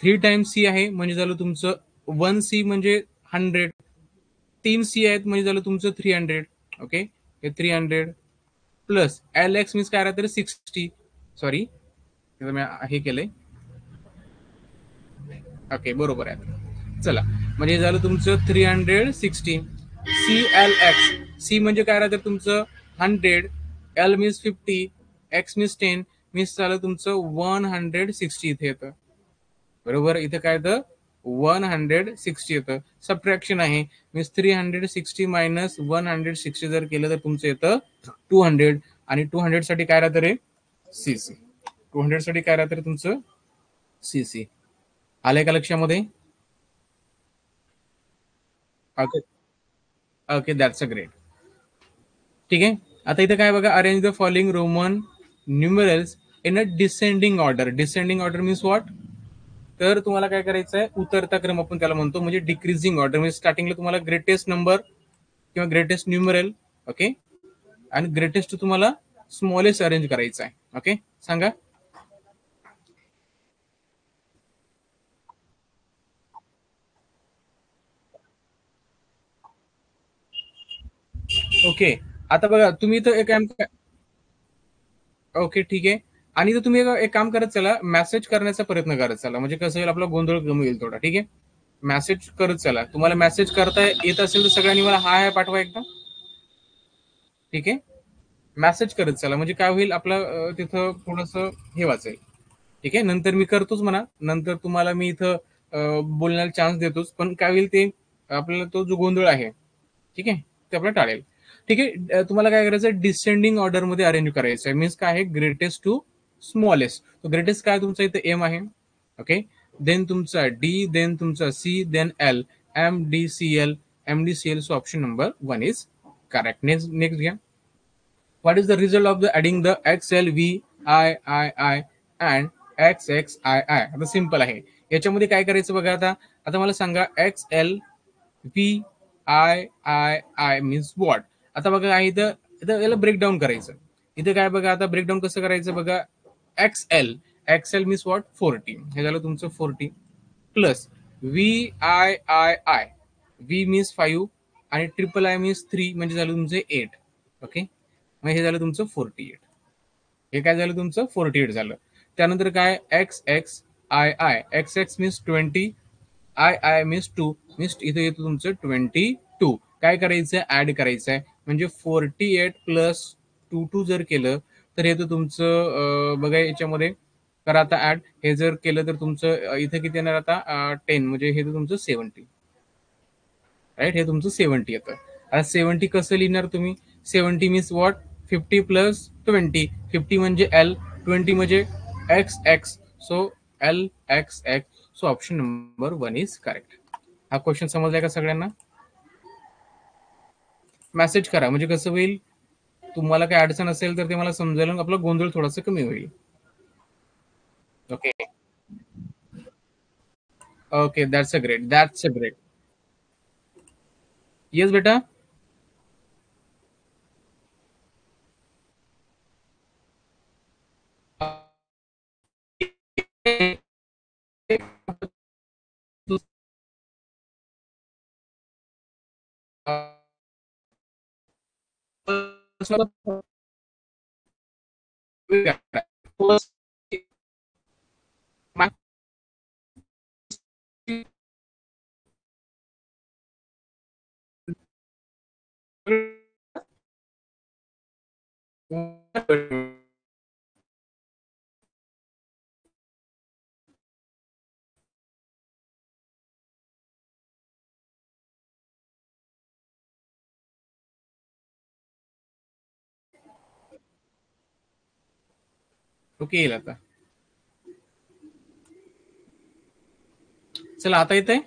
3 टाइम्स सी आहे म्हणजे झालं तुमचं 1C म्हणजे 100. 3C आहेत म्हणजे झालं तुमचं 300. ओके. हे 300 प्लस LX मीन्स काय राहतं 60. सॉरी मी हे केलंय. ओके. बरोबर आहे. चला म्हणजे झालं तुमचं 360. CLX. सी म्हणजे काय राहतं तुमचं 100. L means 50. X means 10 means झालं तुमचं 160 इथे येतं. बरोबर. इथे काय येतं 160 येतं. सबट्रॅक्शन आहे. मीन्स 360 मायनस 160 जर केलं तर तुमचं येतं 200. आणि 200 साठी काय राहतं रे, CC. 200 साठी काय राहतं रे तुमचं CC. आलंय का लक्षामध्ये. Okay. Okay. That's a great. ठीक आहे. आता इथे काय बघा, arrange the following Roman numerals in a descending order. Descending order means what, तर तुम्हाला काय करायचं आहे, उतरता क्रम आपण त्याला म्हणतो. म्हणजे डिक्रीजिंग ऑर्डर म्हणजे स्टार्टिंगला तुम्हाला ग्रेटेस्ट नंबर किंवा ग्रेटेस्ट न्यूमरल. ओके. आणि ग्रेटेस्ट तुम्हाला स्मॉलेस्ट अरेंज करायचं आहे. ओके. सांगा. ओके. आता बघा तुम्ही तर एक काम. ओके. ठीक आहे. आणि तर तुम्ही एक काम करत चला, मेसेज करण्याचा प्रयत्न करत चला, म्हणजे कसं होईल आपला गोंधळ कमी होईल थोडा. ठीक आहे. मेसेज करत चला. तुम्हाला मेसेज करता येत असेल तर सगळ्यांनी मला हाय पाठवा एकदा. ठीक आहे, मेसेज करत चला, म्हणजे काय होईल आपलं तिथं थोडस हे वाचेल. ठीक आहे, नंतर मी करतोच म्हणा, नंतर तुम्हाला मी इथं बोलण्याला चान्स देतोच, पण काय होईल ते आपल्याला तो जो गोंधळ आहे, ठीक आहे, ते आपल्याला टाळेल. ठीक आहे, तुम्हाला काय करायचं, डिसेंडिंग ऑर्डर मध्ये अरेंज करायचं आहे. मीन्स काय आहे, ग्रेटेस्ट टू स्मॉलेस्ट. ग्रेटेस्ट काय तुमचा इथं एम आहे. ओके, देन तुमचा डी, देन तुमचा C, then L, M D C L, M D C L. So option number 1 is correct. Next घ्या. What is the result of the adding the XLVIII and XXII? आता सिंपल आहे. याच्यामध्ये काय करायचं बघा. आता मला सांगा, XLVIII मीन्स व्हॉट. आता बघा इथं इथं याला ब्रेकडाऊन करायचं. इथं काय बघा, आता ब्रेकडाऊन कसं करायचं बघा. XL, XL means what, 40. हे झालं तुमचं 40 प्लस VIII, V मीन्स 5 आणि ट्रिपल आय मीन्स 3, म्हणजे झालं तुमचं 8. ओके, मग हे झालं तुमचं 48. हे काय झालं तुमचं 48 झालं. त्यानंतर काय, x X I I, x X means 20, I I means 2, means इथे येतो तुमचं 22. काय करायचं, ऍड करायचं आहे, म्हणजे 48 प्लस 22 जर केलं तर येतं तुमचं बघा याच्यामध्ये करा आता ऍड. हे जर केलं तर तुमचं इथं किती येणार आता, 10, म्हणजे हे तुमचं 70. राईट, हे तुमचं 70 येतं. आता 70 कसं लिहिणार तुम्ही, 70 मीन्स व्हॉट, 50 प्लस 20, 50 म्हणजे एल, 20 म्हणजे x x. So L x x. So option number 1 is correct. हा क्वेश्चन समजलाय का सगळ्यांना. मेसेज करा, म्हणजे कसं होईल, तुम्हाला काय अडचण असेल तर ते मला समजायला आपला गोंधळ थोडासा कमी होईल. Okay okay, that's a great, that's a great. Yes बेटा. ओके, येईल आता. चला, आता येत आहे.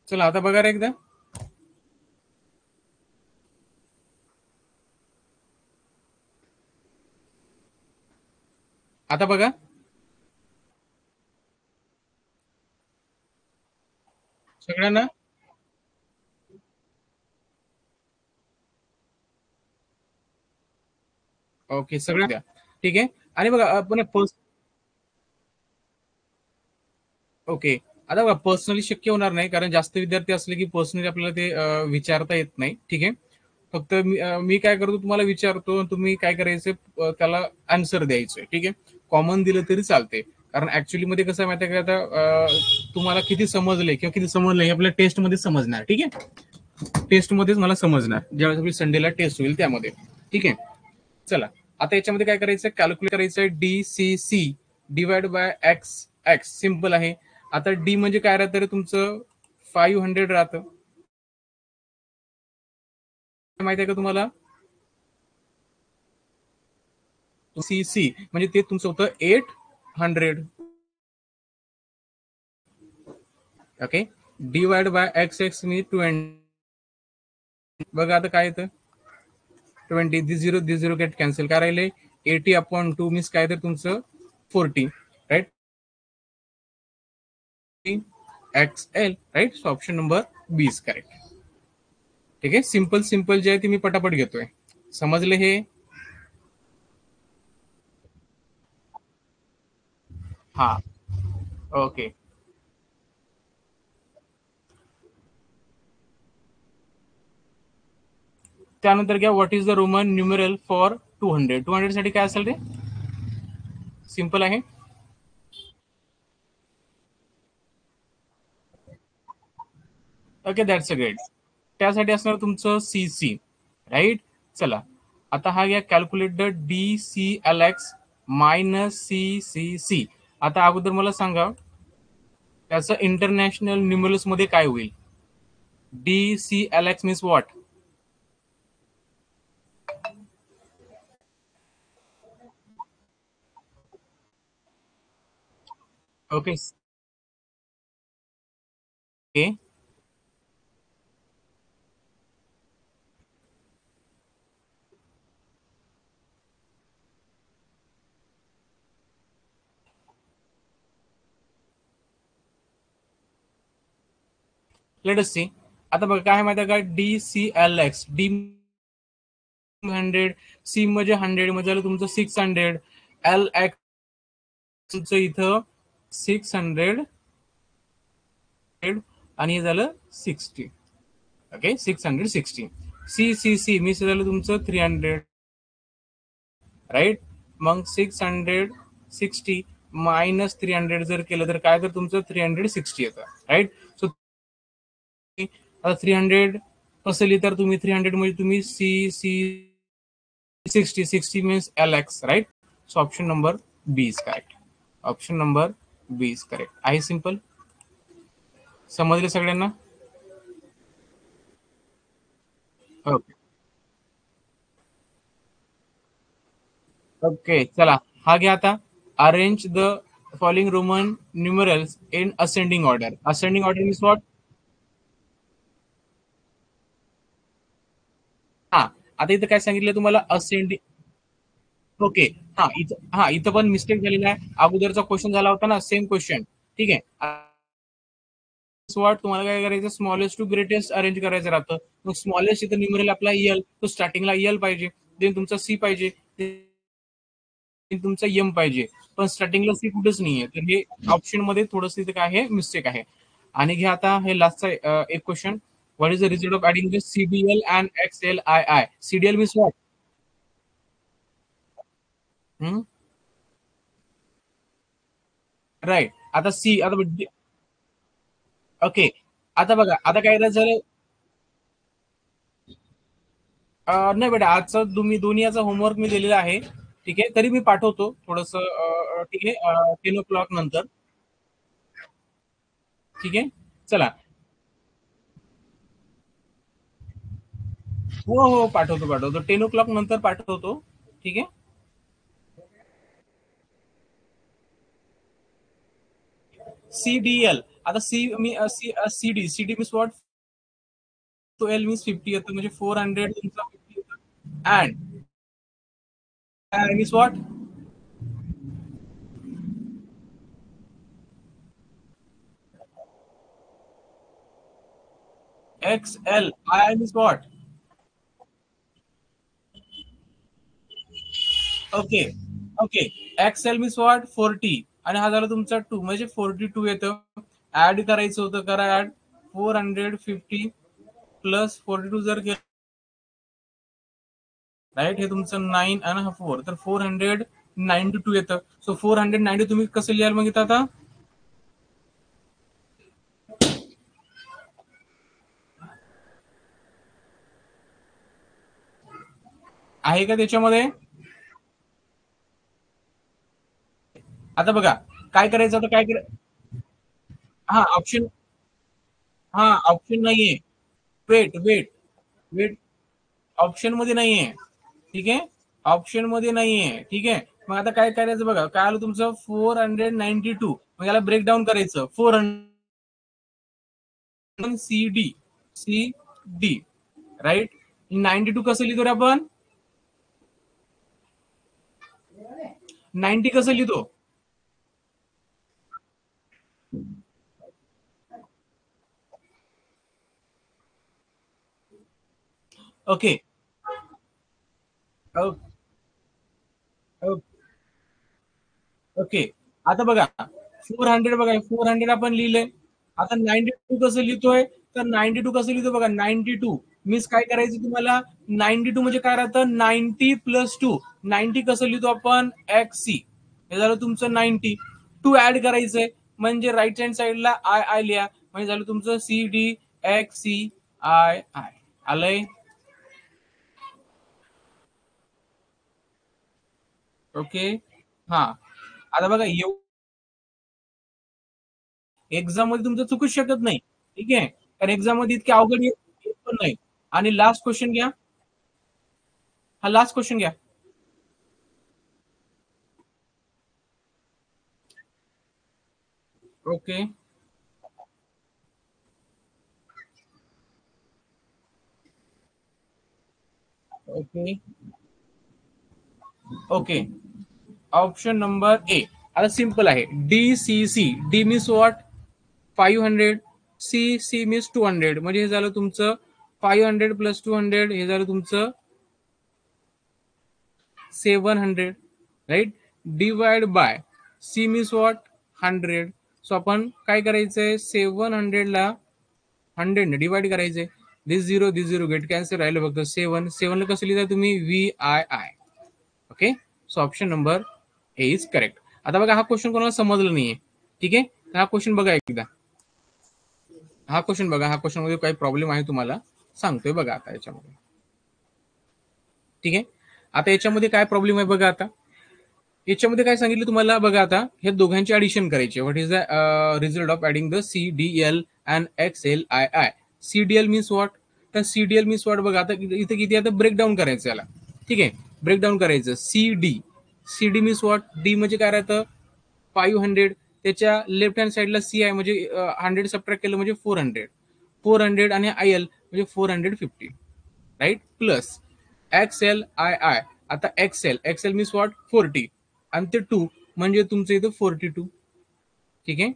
चला, आता बघा रे एकदा. आता बघा. सगळ्यांना ओके, सगळ्या द्या. ठीक आहे. आणि बघा आपण ओके, आता बघा पर्सनली शक्य होणार नाही, कारण जास्त विद्यार्थी असले की पर्सनली आपल्याला ते विचारता येत नाही. ठीक आहे, फक्त मी काय करतो, तुम्हाला विचारतो, तुम्ही काय करायचं, त्याला आन्सर द्यायचं. ठीक आहे, कॉमन दिलं तरी चालते, कारण ऍक्च्युली मध्ये कसं आहे माहिती आहे का, आता तुम्हाला किती समजले किंवा किती समजलं हे आपल्या टेस्ट मध्ये समजणार. ठीक आहे, टेस्ट मध्येच मला समजणार, ज्यावेळेस आपली संडेला टेस्ट होईल त्यामध्ये. ठीक आहे. चला आता याच्यामध्ये काय करायचं, कॅल्क्युलेट करायचं DCC divide by X x. Simple आहे. आता डी म्हणजे काय राहतं रे तुमचं 500 राहतं, माहिती आहे का तुम्हाला. CC म्हणजे ते तुमचं होतं 800. Okay. Divide by X X मी 20. बघा आता काय येतं 20. The zero get cancel. काय राहिले 80/2 मीन्स काय तर तुमचं 40. Right. XL. Right. So option number B is correct. ठीक आहे. सिंपल सिंपल जे आहे ते मी पटापट घेतोय. समजले हे. हा. ओके. त्यानंतर घ्या what is the Roman numeral for 200. 200 साठी काय असेल रे. सिंपल आहे. Okay that's a great. त्यासाठी असणार तुमचं CC. राईट. चला आता हा घ्या calculate the DCLX minus CCC. आता अगोदर मला सांगा त्याचं इंटरनॅशनल न्यूमरल्स मध्ये काय होईल. DCLX means what. Okay. Okay. Let us see. आता बघा काय माहिती आहे का DCLX. डी 100. सी म्हणजे 100 म्हणजे झालं तुमचं 600. LX तुमचं इथं 600 आणि हे झालं 60. ओके 660. CCC मीन्स झालं तुमचं 300. राईट. मग 660 मायनस 300 जर केलं तर काय तर तुमचं 360 येतं. राईट. सो आता 300 कसं लिहिता तुम्ही 300 म्हणजे तुम्ही CC 60 means LX. Right. So option number B is correct. Option number B is correct. आहे सिंपल. समजले सगळ्यांना. ओके. ओके चला हा घ्या आता. Arrange the following Roman numerals in ascending order. Ascending order means what. हा. आता इथं काय सांगितलं तुम्हाला असेंडिंग. ओके. हा इथं पण मिस्टेक झालेला आहे. अगोदरचा क्वेश्चन झाला होता ना सेम क्वेश्चन. ठीक आहे. व्हॉट तुम्हाला काय करायचं स्मॉलेस्ट टू ग्रेटेस्ट अरेंज करायचं राहतं. मग स्मॉलेस्ट इथं न्यूमरल आपला यल तो स्टार्टिंगला यल पाहिजे. देन तुमचा सी पाहिजे. तुमचा यम पाहिजे. पण स्टार्टिंगला सी कुठेच नाहीये. तर हे ऑप्शन मध्ये थोडंसं इथे काय आहे मिस्टेक आहे. आणि घ्या आता हे लास्टचा एक question. What is the result of adding this CDL and XLII. CDL means what. Right. आता सी आता ओके. आता बघा आता काय झालं. नाही बेटा आजचं तुम्ही दोन्ही याचा होमवर्क मी दिलेला आहे. ठीक आहे. तरी मी पाठवतो थोडस. ठीक आहे 10 o'clock नंतर. ठीक आहे. चला. हो पाठवतो 10 o'clock नंतर पाठवतो. ठीक आहे. CDL. आता सी मी CD मीन्स व्हॉट. तो एल मीन्स 50 येतं म्हणजे 400 तुमचा 50 येतं. And means what. XLII means what. Okay. Okay. XL means what 40 आणि हा झाला तुमचा 2 म्हणजे 42 येतं. ऍड करायचं होतं करा ऍड. 450 प्लस 42 जर केलं राईट हे तुमचं 9 आणि हा 4 तर 492 येतं. सो 490 तुम्ही कसं लिहाल मग इथं आता. आहे का त्याच्यामध्ये? आता बघा काय करायचं, आता काय हा ऑप्शन, हा ऑप्शन नाहीये. वेट वेट वेट, ऑप्शन मध्ये नाहीये. ठीक आहे, ऑप्शन मध्ये नाहीये. ठीक आहे, मग आता काय करायचं बघा, काय आलं तुमचं 492, मग याला ब्रेकडाऊन करायचं 400 C D, C D, right. 92 कसं लिहितो रे आपण? 90 कसं लिहितो? Okay, okay. आता बघा 400, बघा 400 आपण लिहिले. आता 92 कसं लिहितोय? तर 92 कसं लिहितो बघा, 92 मीन्स काय करायचं तुम्हाला, 92 म्हणजे काय राहतं, 90 + 2. 90 कसं लिहितो आपण, एक्स सी. हे झालं तुमचं 90. 2 ऍड करायचंय म्हणजे राईट हँड साईडला आय आय लिहा, म्हणजे झालं तुमचं C D X C I I. आलंय? ओके. हा, आता बघा एक्झाम मध्ये तुमचं चुकूच शकत नाही. ठीक आहे, कारण एक्झाम मध्ये इतके अवघड येत पण नाही. आणि लास्ट क्वेश्चन घ्या, हा लास्ट क्वेश्चन घ्या. Okay, okay, okay. Option number A. आता सिंपल आहे, D C C. D means what, 500. C C means 200, म्हणजे हे झालं तुमचं 500 + 200, हे झालं तुमचं 700, right. Divide by C means what, 100. So आपण काय करायचंय, 700 ला 100 डिवाइड करायचंय. दिस झिरो गेट कॅन्सल, राहिलं फक्त 7. ला कसं लिहिता तुम्ही, V I I. Okay, so option number A is correct. आता बघा हा क्वेश्चन कोणाला समजलं नाहीये. ठीक आहे, तर हा क्वेश्चन बघा एकदा. हा क्वेश्चन बघा, हा क्वेश्चन मध्ये काही प्रॉब्लेम आहे तुम्हाला सांगतोय बघा आता याच्यामध्ये. ठीक आहे, आता याच्यामध्ये काय प्रॉब्लेम आहे बघा. आता याच्यामध्ये काय सांगितलं तुम्हाला बघा, आता हे दोघांची ऍडिशन करायची. What is the result of adding the C D L and X L I I. C D L means what, तर C D L means what बघा, आता इथे किती, आता ब्रेकडाऊन करायचं याला. ठीक आहे, ब्रेकडाऊन करायचं. C D, C D means what, D म्हणजे काय राहतं, 500. त्याच्या लेफ्ट हँड साईडला सी आहे, म्हणजे 100 सबट्रॅक्ट केलं म्हणजे 400. 400 आणि आय एल म्हणजे 450, right. Plus X L I I. आता एक्सेल, एक्सेल मीन्स वॉट, 40. आणि ते 2 म्हणजे तुमचं इथं 42. ठीक आहे,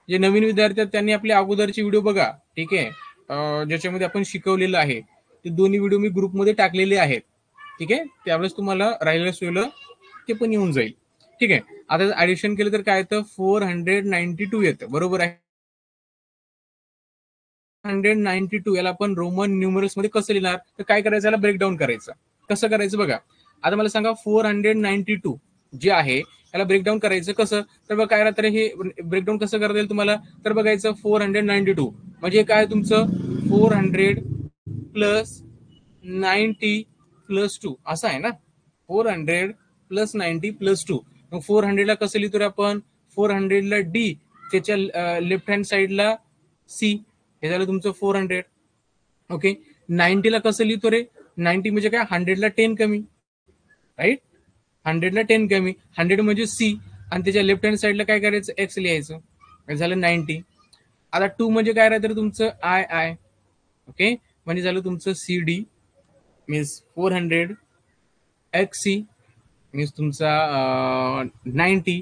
जे नवीन विद्यार्थी आहेत त्यांनी आपल्या अगोदरचे व्हिडिओ बघा. ठीक आहे, ज्याच्यामध्ये आपण शिकवलेलं आहे ते दोन्ही व्हिडिओ मी ग्रुपमध्ये टाकलेले आहेत. ठीक आहे, त्यावेळेस तुम्हाला राहिलेलं सोयलं ते पण येऊन जाईल. ठीक आहे, आता ऍडिशन केलं तर काय येतं, 492 येतं, बरोबर आहे. 192 याला आपण रोमन न्यूमरल्स मध्ये कसं लिहिणार, तर काय करायचं, याला ब्रेकडाऊन करायचं. कसं करायचं बघा, आता मला सांगा 492 जे आहे याला ब्रेकडाऊन करायचं कसं, तर बघा काय राहतं हे ब्रेकडाऊन कसं करता येईल तुम्हाला, तर बघायचं 492 म्हणजे काय तुमचं 400 प्लस 90 + 2 असं आहे ना. 400 + 90 + 2. मग 400 ला कसं लिहितो रे आपण, 400 ला डी, त्याच्या लेफ्ट हँड साईडला सी, हे झालं तुमचं 400. ओके, 90 ला कसं लिहितो रे, 90 म्हणजे काय, 100 ला 10 कमी, राईट. 100 ला 10 कमी, 100 म्हणजे सी, आणि त्याच्या लेफ्ट हँड साईडला काय करायचं, एक्स लिहायचं. हे झालं 90. आता 2 म्हणजे काय राहतं तुमचं आय आय. ओके, म्हणजे झालं तुमचं C D means 400, X C means तुमचा 90,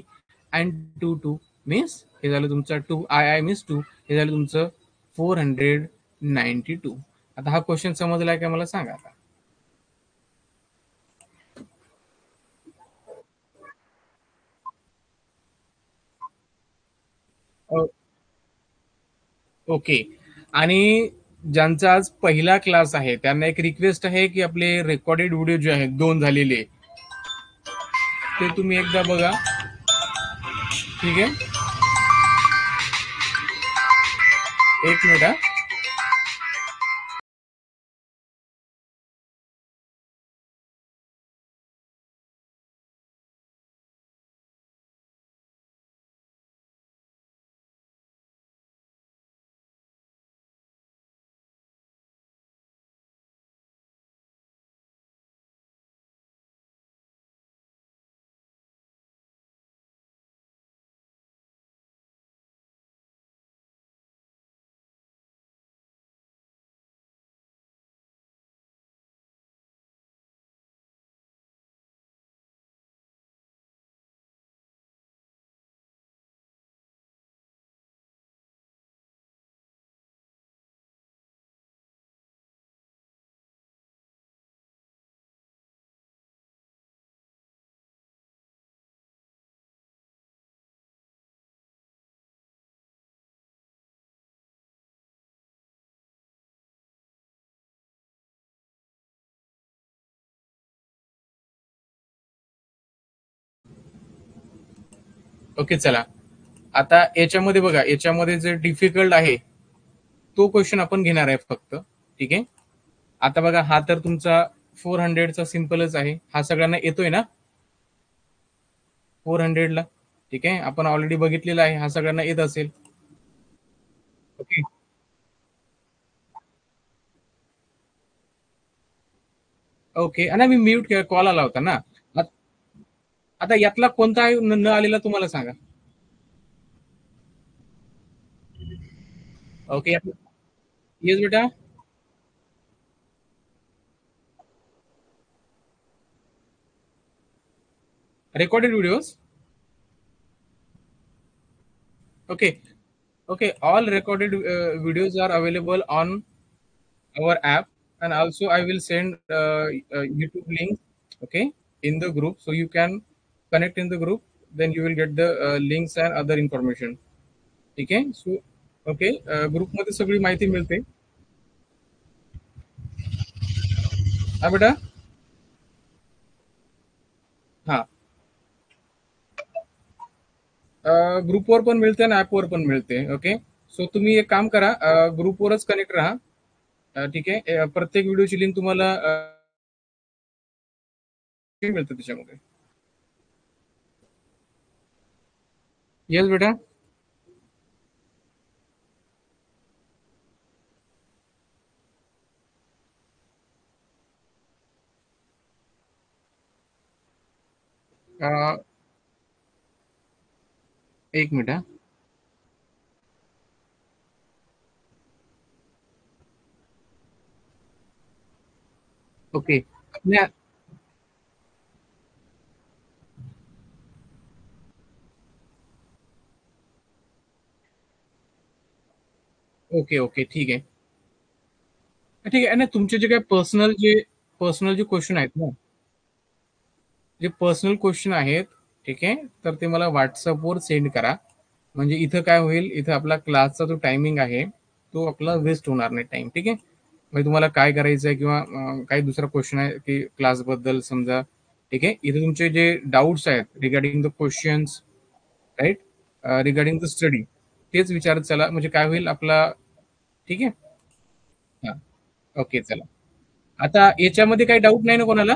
अँड 2 मीन्स हे झालं तुमचं 2 आय आय मीन्स 2, हे झालं तुमचं 492. आता हा क्वेश्चन समजलाय का मला सांगा आता. ओके, आणि ज्यांचा आज पहिला क्लास आहे त्यांना एक रिक्वेस्ट आहे की आपले रेकॉर्डेड व्हिडिओ जे आहेत 2 झालेले ते तुम्ही एकदा बघा. ठीक आहे, एक मिनिट हा. ओके चला. आता याच्यामध्ये बघा, याच्यामध्ये जे डिफिकल्ट आहे तो क्वेश्चन आपण घेणार आहे फक्त. ठीक आहे. आता बघा, हा तर तुमचा 400चा सिम्पलच आहे. हा सगळ्यांना येतोय ना 400ला? ठीक आहे. आपण ऑलरेडी बघितलेला आहे. हा सगळ्यांना येत असेल. ओके. ओके. आणि मी म्यूट केला, कॉल आला होता ना. आता यातला कोणता आहे न आलेला तुम्हाला सांगा. ओके. येस बेटा. Recorded videos. Okay. Okay, all recorded videos are available on our app, and also I will send YouTube link, okay, in the group, so you can connect in the group. Then you will get the links and other information. ठीक आहे. सो ओके, ग्रुपमध्ये सगळी माहिती मिळते. हा बेटा. हा. ग्रुपवर पण मिळते आणि ऍपवर पण मिळते. ओके. सो तुम्ही एक काम करा, ग्रुपवरच कनेक्ट राहा. ठीक आहे. प्रत्येक व्हिडिओची लिंक तुम्हाला मिळते त्याच्यामध्ये. येस बेटा. एक मिनिट हा. ओके. ओके. ओके. ठीक आहे. ठीक आहे. आणि तुमचे जे काही पर्सनल जे क्वेश्चन आहेत ना, जे पर्सनल क्वेश्चन आहेत, ठीक आहे, तर ते मला व्हॉट्सअपवर सेंड करा. म्हणजे इथं काय होईल, इथं आपला क्लासचा जो टायमिंग आहे तो आपला वेस्ट होणार नाही टाइम. ठीक आहे. म्हणजे तुम्हाला काय करायचं आहे किंवा काही दुसरा क्वेश्चन आहे की क्लासबद्दल समजा. ठीक आहे. इथे तुमचे जे डाऊट्स आहेत regarding the questions, right, regarding the study, तेच विचारत चला. म्हणजे काय होईल आपला. ठीक आहे. हा. ओके चला. आता याच्यामध्ये काही डाऊट नाही ना कोणाला?